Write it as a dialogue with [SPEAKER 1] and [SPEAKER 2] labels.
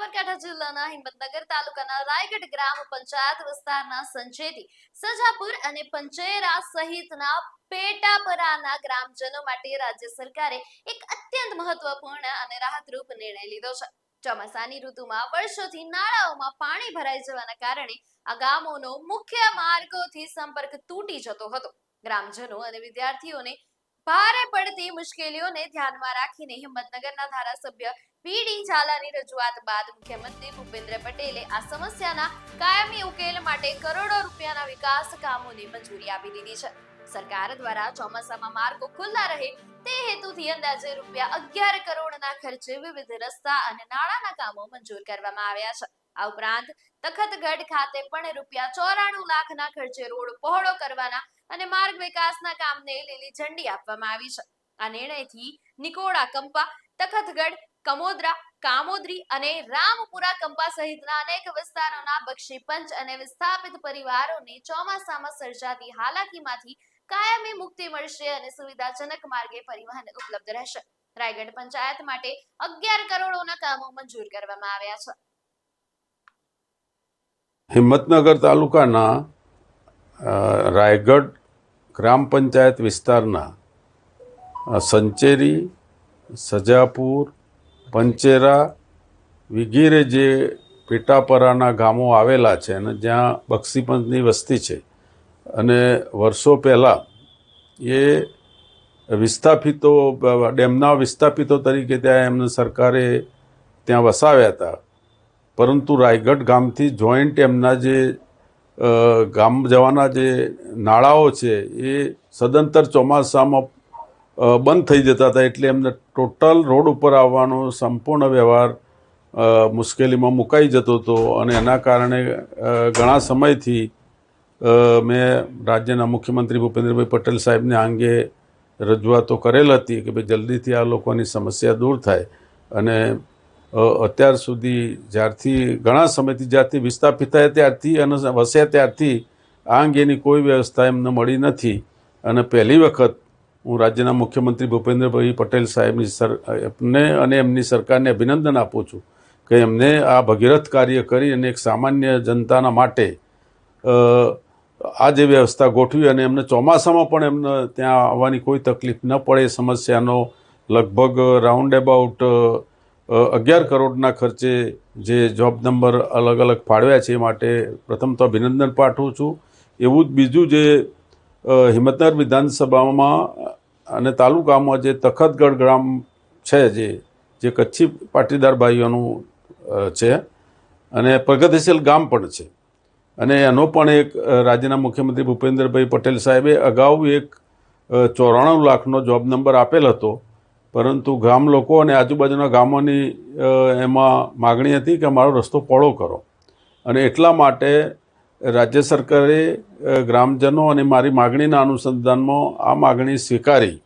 [SPEAKER 1] સાબરકાંઠા જિલ્લાના હિંમતનગર તાલુકાના રાયગઢ ગ્રામ પંચાયત વિસ્તારના સંચેતી, સજાપુર અને પંચેરા સહિતના પેટાપરાના ગ્રામજનો માટે રાજ્ય સરકારે એક અત્યંત મહત્વપૂર્ણ અને રાહતરૂપ નિર્ણય લીધો છે। ચોમાસાની ઋતુમાં વર્ષોથી નાળાઓમાં પાણી ભરાઈ જવાના કારણે આ ગામોનો મુખ્ય માર્ગોથી સંપર્ક તૂટી જતો હતો। ગ્રામજનો અને વિદ્યાર્થીઓને ભારે પડતી મુશ્કેલીઓને ધ્યાનમાં રાખીને હિંમતનગરના ધારાસભ્ય પીડી ઝાલાની રજૂઆત બાદ મુખ્યમંત્રી ભૂપેન્દ્ર પટેલે આ સમસ્યાના કાયમી ઉકેલ માટે કરોડો રૂપિયાના વિકાસ કામોની મંજૂરી આપી દીધી છે। સરકાર દ્વારા ચોમાસામાં માર્ગો ખુલ્લા રહે તે હેતુથી અંદાજે રૂપિયા 11 કરોડના ખર્ચે વિવિધ રસ્તા અને નાળાના કામો મંજૂર કરવામાં આવ્યા છે। આ ઉપરાંત તખતગઢ ખાતે પણ રૂપિયા 94 લાખના ખર્ચે રોડ પહોળો કરવાના અને માર્ગ વિકાસના કામને લીલી ઝંડી આપવામાં આવી છે। આ નિર્ણયથી નિકોડા કંપા, તખતગઢ, કમોદરા, કામોદરી અને રામપુરા કંપા સહિતના અનેક વિસ્તારોના બક્ષીપંચ અને વિસ્થાપિત પરિવારોને ચોમાસામાં સર્જાતી હાલાકીમાંથી કાયમી મુક્તિ મળશે અને સુવિધાજનક માર્ગે પરિવહન ઉપલબ્ધ રહેશે। રાયગઢ પંચાયત માટે 11 કરોડોના કામો મંજૂર કરવામાં આવ્યા છે।
[SPEAKER 2] હિંમતનગર તાલુકાના રાયગઢ ગ્રામ પંચાયત વિસ્તારના સંચેરી, સજાપુર, પંચેરા વગેરે જે પેટાપરાના ગામો આવેલા છે અને જ્યાં બક્ષીપંચની વસ્તી છે અને વર્ષો પહેલાં એ વિસ્થાપિતો, ડેમના વિસ્થાપિતો તરીકે ત્યાં એમને સરકારે ત્યાં વસાવ્યા હતા, પરંતુ રાયગઢ ગામથી જોઈન્ટ એમના જે ગામ જવાના જે નાળાઓ છે એ સદંતર ચોમાસામાં બંધ થઈ જતા હતા, એટલે એમને ટોટલ રોડ ઉપર આવવાનો સંપૂર્ણ વ્યવહાર મુશ્કેલીમાં મુકાઈ જતો હતો અને એના કારણે ઘણા સમયથી મેં રાજ્યના મુખ્યમંત્રી ભૂપેન્દ્રભાઈ પટેલ સાહેબને આ અંગે રજૂઆતો કરેલ હતી કે ભાઈ જલ્દીથી આ લોકોની સમસ્યા દૂર થાય અને અત્યાર સુધી જ્યારથી ઘણા સમયથી જ્યારથી વિસ્થાપિત થયા ત્યારથી અને વસ્યા ત્યારથી આ અંગેની કોઈ વ્યવસ્થા એમને મળી નથી અને પહેલી વખત હું રાજ્યના મુખ્યમંત્રી ભૂપેન્દ્રભાઈ પટેલ સાહેબની અને એમની સરકારને અભિનંદન આપું છું કે એમને આ ભગીરથ કાર્ય કરી અને એક સામાન્ય જનતાના માટે આ જે વ્યવસ્થા ગોઠવી અને એમને ચોમાસામાં પણ એમને ત્યાં આવવાની કોઈ તકલીફ ન પડે એ સમસ્યાનો લગભગ રાઉન્ડ એબાઉટ 11 કરોડના ખર્ચે જે જોબ નંબર અલગ અલગ ફાળવ્યા છે એ માટે પ્રથમ તો અભિનંદન પાઠવું છું। એવું જ બીજું જે હિંમતનગર વિધાનસભામાં અને તાલુકામાં જે તખતગઢ ગ્રામ છે જે કચ્છી પાટીદાર ભાઈઓનું છે અને પ્રગતિશીલ ગામ પણ છે અને એનો પણ એક રાજ્યના મુખ્યમંત્રી ભૂપેન્દ્રભાઈ પટેલ સાહેબે અગાઉ એક 94 લાખનો જોબ નંબર આપેલ હતો, પરંતુ ગામ લોકો અને આજુબાજુના ગામોની એમાં માગણી હતી કે અમારો રસ્તો પહોળો કરો અને એટલા માટે રાજ્ય સરકારે ગ્રામજનો અને મારી માગણીના અનુસંધાનમાં આ માગણી સ્વીકારી